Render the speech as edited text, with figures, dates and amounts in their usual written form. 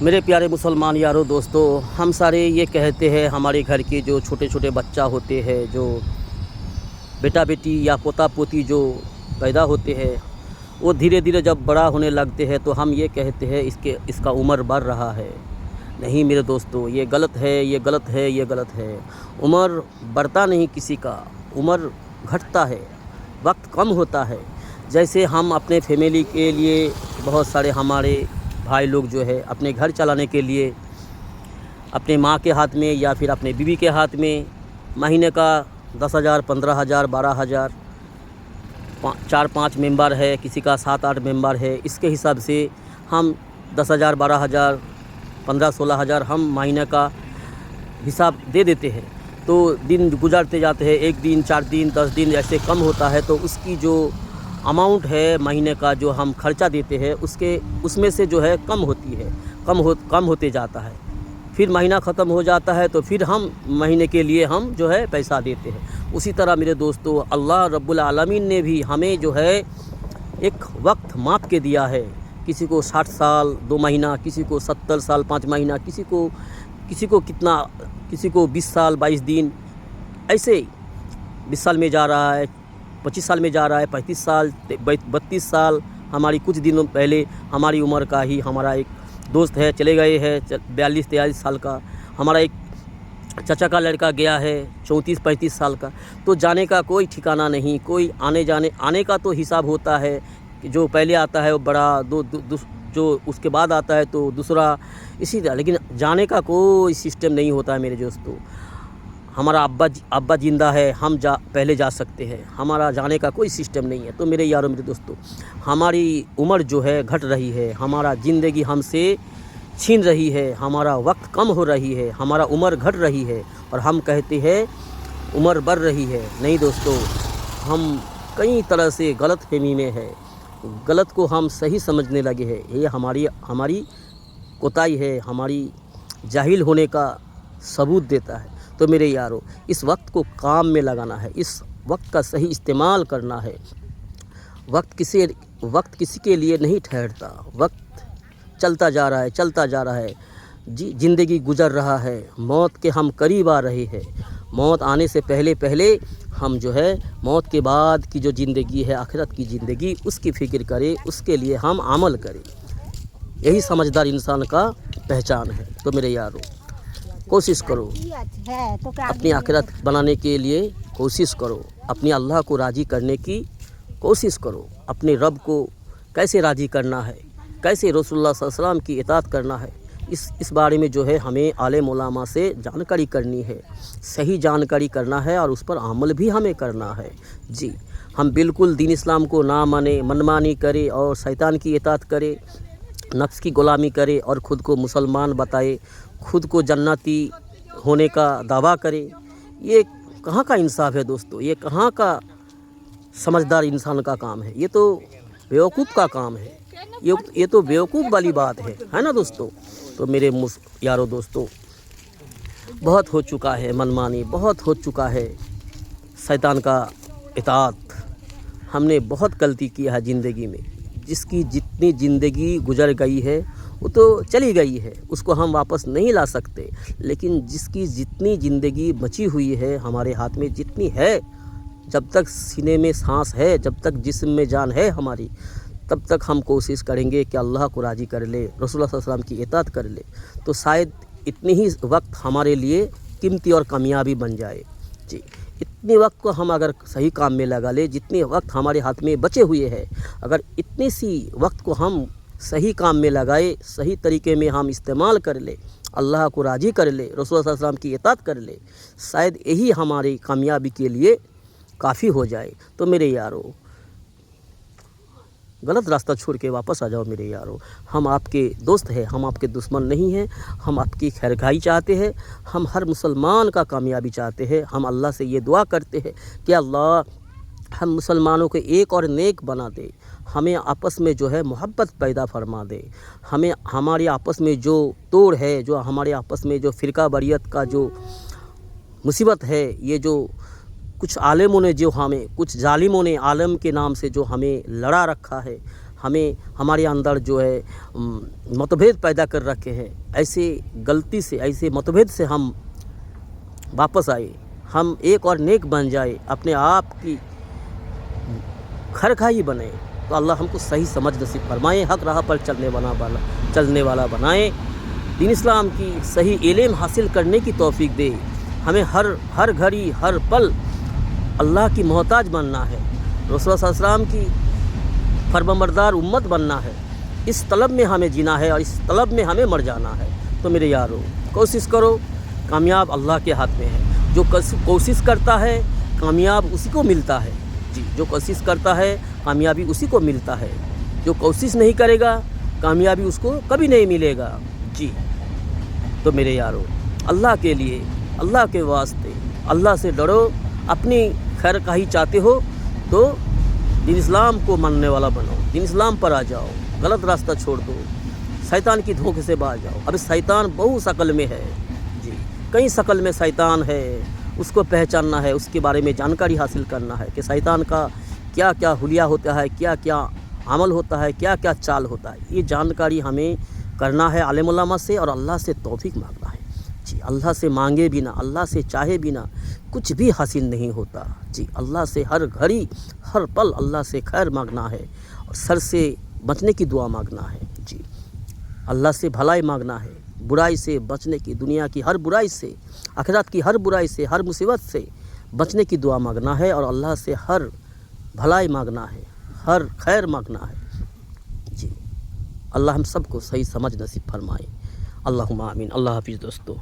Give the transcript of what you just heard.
میرے پیارے مسلمان یارو دوستو، ہم سارے یہ کہتے ہیں ہمارے گھر کے جو چھوٹے چھوٹے بچہ ہوتے ہیں، جو بیٹا بیٹی یا پوتا پوتی جو پیدا ہوتے ہیں، وہ دھیرے دھیرے جب بڑا ہونے لگتے ہیں تو ہم یہ کہتے ہیں اس کا عمر بڑھ رہا ہے۔ نہیں میرے دوستو، یہ غلط ہے، یہ غلط ہے، یہ غلط ہے۔ عمر بڑھتا نہیں کسی کا، عمر گھٹتا ہے، وقت کم ہوتا ہے۔ جیسے ہم اپنے فیملی کے لیے بہت سارے ہمارے بھائی لوگ جو ہے اپنے گھر چلانے کے لیے اپنے ماں کے ہاتھ میں یا پھر اپنے بیوی کے ہاتھ میں مہینے کا 10,000 15,000 12,000 4-5 ممبر ہے، کسی کا 7-8 ممبر ہے، اس کے حساب سے ہم 10,000 12,000 15-16,000 ہم مہینے کا حساب دے دیتے ہیں۔ تو دن گزرتے جاتے ہیں، 1 دن 4 دن 10 دن ایسے کم ہوتا ہے، تو اس کی جو اماؤنٹ ہے مہینے کا جو ہم خرچہ دیتے ہیں اس میں سے جو ہے کم ہوتی ہے، کم ہوتے جاتا ہے۔ پھر مہینہ ختم ہو جاتا ہے تو پھر ہم مہینے کے لیے ہم جو ہے پیسہ دیتے ہیں۔ اسی طرح میرے دوستو، اللہ رب العالمین نے بھی ہمیں جو ہے ایک وقت ماپ کے دیا ہے۔ کسی کو 60 سال 2 مہینہ، کسی کو 70 سال 5 مہینہ، کسی کو کتنا، کسی کو 20 سال 22 دن، ایسے 20 سال میں جا رہا ہے، 25 سال میں جا رہا ہے، 35 سال 32 سال۔ ہماری کچھ دنوں پہلے ہماری عمر کا ہی ہمارا ایک دوست ہے، چلے گئے ہیں 42-43 سال کا۔ ہمارا ایک چچا کا لڑکا گیا ہے 34-35 سال کا۔ تو جانے کا کوئی ٹھکانہ نہیں، کوئی آنے کا تو حساب ہوتا ہے کہ جو پہلے آتا ہے وہ بڑا، جو اس کے بعد آتا ہے تو دوسرا، اسی طرح۔ لیکن جانے کا کوئی سسٹم نہیں ہوتا ہے میرے دوستو۔ ہمارا ابا زندہ ہے، ہم پہلے جا سکتے ہیں، ہمارا جانے کا کوئی سسٹم نہیں ہے۔ تو میرے یارو میرے دوستو، ہماری عمر جو ہے گھٹ رہی ہے، ہمارا زندگی ہم سے چھین رہی ہے، ہمارا وقت کم ہو رہی ہے، ہمارا عمر گھٹ رہی ہے، اور ہم کہتے ہیں عمر بڑھ رہی ہے۔ نہیں دوستو، ہم کئی طرح سے غلط فہمی میں ہے، غلط کو ہم صحیح سمجھنے لگے ہیں۔ یہ ہماری کوتاہی ہے، ہماری جاہل ہونے کا ثبوت دیتا ہے۔ تو میرے یارو، اس وقت کو کام میں لگانا ہے، اس وقت کا صحیح استعمال کرنا ہے۔ وقت کسی کے لیے نہیں ٹھہرتا، وقت چلتا جا رہا ہے، زندگی گزر رہا ہے، موت کے ہم قریب آ رہے ہیں۔ موت آنے سے پہلے ہم جو ہے موت کے بعد کی جو زندگی ہے، آخرت کی زندگی، اس کی فکر کریں، اس کے لیے ہم عمل کریں۔ یہی سمجھدار انسان کا پہچان ہے۔ تو میرے یارو، کوشش کرو، اپنی آخرت بنانے کے لیے کوشش کرو، اپنے اللہ کو راضی کرنے کی کوشش کرو، اپنے رب کو کیسے راضی کرنا ہے، کیسے رسول اللہ صلی اللہ علیہ وسلم کی اطاعت کرنا ہے، اس بارے میں جو ہے ہمیں عالم علماء سے جانکاری کرنی ہے، صحیح جانکاری کرنا ہے، اور اس پر عمل بھی ہمیں کرنا ہے۔ جی، ہم بالکل دین اسلام کو نہ مانیں، منمانی کرے اور شیطان کی اطاعت کرے، نفس کی غلامی کرے اور خود کو مسلمان بتائے، خود کو جنتی ہونے کا دعویٰ کرے، یہ کہاں کا انصاف ہے دوستو؟ یہ کہاں کا سمجھدار انسان کا کام ہے؟ یہ تو بیوقوف کا کام ہے، یہ تو بیوقوف والی بات ہے نا دوستو؟ تو میرے یارو دوستو، بہت ہو چکا ہے منمانی، بہت ہو چکا ہے شیطان کا اطاعت۔ ہم نے بہت غلطی کی ہے زندگی میں۔ جس کی جتنی زندگی گزر گئی ہے وہ تو چلی گئی ہے، اس کو ہم واپس نہیں لا سکتے، لیکن جس کی جتنی زندگی بچی ہوئی ہے ہمارے ہاتھ میں، جتنی ہے، جب تک سینے میں سانس ہے، جب تک جسم میں جان ہے ہماری، تب تک ہم کوشش کریں گے کہ اللہ کو راضی کر لے، رسول اللہ صلی اللہ علیہ وسلم کی اطاعت کر لے، تو شاید اتنی ہی وقت ہمارے لیے قیمتی اور کامیابی بن جائے۔ جی، اتنے وقت کو ہم اگر صحیح کام میں لگا لے، جتنے وقت ہمارے ہاتھ میں بچے ہوئے ہیں، اگر اتنی سی وقت کو ہم صحیح کام میں لگائے، صحیح طریقے میں ہم استعمال کر لے، اللہ کو راضی کر لے، رسول اللہ صلی اللہ علیہ وسلم کی اطاعت کر لے، شاید یہی ہماری کامیابی کے لیے کافی ہو جائے۔ تو میرے یارو، غلط راستہ چھوڑ کے واپس آ جاؤ میرے یارو۔ ہم آپ کے دوست ہیں، ہم آپ کے دشمن نہیں ہیں، ہم آپ کی خیرخواہی چاہتے ہیں، ہم ہر مسلمان کا کامیابی چاہتے ہیں۔ ہم اللہ سے یہ دعا کرتے ہیں کہ اللہ ہم مسلمانوں کو ایک اور نیک بنا دے، ہمیں آپس میں جو ہے محبت پیدا فرما دے، ہمیں ہمارے آپس میں جو توڑ ہے، جو ہمارے آپس میں جو فرقہ واریت کا جو مصیبت ہے، یہ جو کچھ عالموں نے جو ہمیں، کچھ ظالموں نے عالم کے نام سے جو ہمیں لڑا رکھا ہے، ہمیں ہمارے اندر جو ہے متبھید پیدا کر رکھے ہیں، ایسے غلطی سے، ایسے متبھید سے ہم واپس آئے، ہم ایک اور نیک بن جائے، اپنے آپ کی خیرخواہی بنیں، تو اللہ ہم کو صحیح سمجھ نصیب فرمائیں، حق راہ پر چلنے والا بنائیں، دین اسلام کی صحیح علم حاصل کرنے کی توفیق دے، ہمیں ہر گھڑی ہر پل اللہ کی محتاج بننا ہے، رسول صلی اللہ علیہ وسلم کی فرمانبردار امت بننا ہے، اس طلب میں ہمیں جینا ہے اور اس طلب میں ہمیں مر جانا ہے۔ تو میرے یارو کوشش کرو، کامیاب اللہ کے ہاتھ میں ہے، جو کوشش کرتا ہے کامیاب اسی کو ملتا ہے، جی جو کوشش کرتا ہے کامیابی اسی کو ملتا ہے، جو کوشش نہیں کرے گا کامیابی اس کو کبھی نہیں ملے گا، جی۔ تو میرے یارو اللہ کے لیے، اللہ کے واسطے اللہ سے ڈرو، اپنی خیر خواہی چاہتے ہو تو دین اسلام کو ماننے والا بنو، دین اسلام پر آ جاؤ، غلط راستہ چھوڑ دو، شیطان کی دھوکے سے باز جاؤ۔ اب شیطان بہت شکل میں ہے، جی کئی شکل میں شیطان ہے، اس کو پہچاننا ہے، اس کے بارے میں جانکاری حاصل کرنا ہے کہ شیطان کا کیا کیا حلیہ ہوتا ہے، کیا کیا عمل ہوتا ہے، کیا کیا چال ہوتا ہے، یہ جانکاری ہمیں کرنا ہے عالم علماء سے، اور اللہ سے توفیق مانگنا ہے، جی اللہ سے مانگے بنا، اللہ سے چاہے بنا کچھ بھی حاصل نہیں ہوتا، جی اللہ سے ہر گھڑی ہر پل اللہ سے خیر مانگنا ہے، اور سر سے بچنے کی دعا مانگنا ہے، جی اللہ سے بھلائی مانگنا ہے، برائی سے بچنے کی، دنیا کی ہر برائی سے، آخرت کی ہر برائی سے، ہر مصیبت سے بچنے کی دعا مانگنا ہے، اور اللہ سے ہر بھلائی مانگنا ہے، ہر خیر مانگنا ہے، جی اللہ ہم سب کو صحیح سمجھ نصیب فرمائے، اللہم آمین۔ اللہ حافظ دوستو۔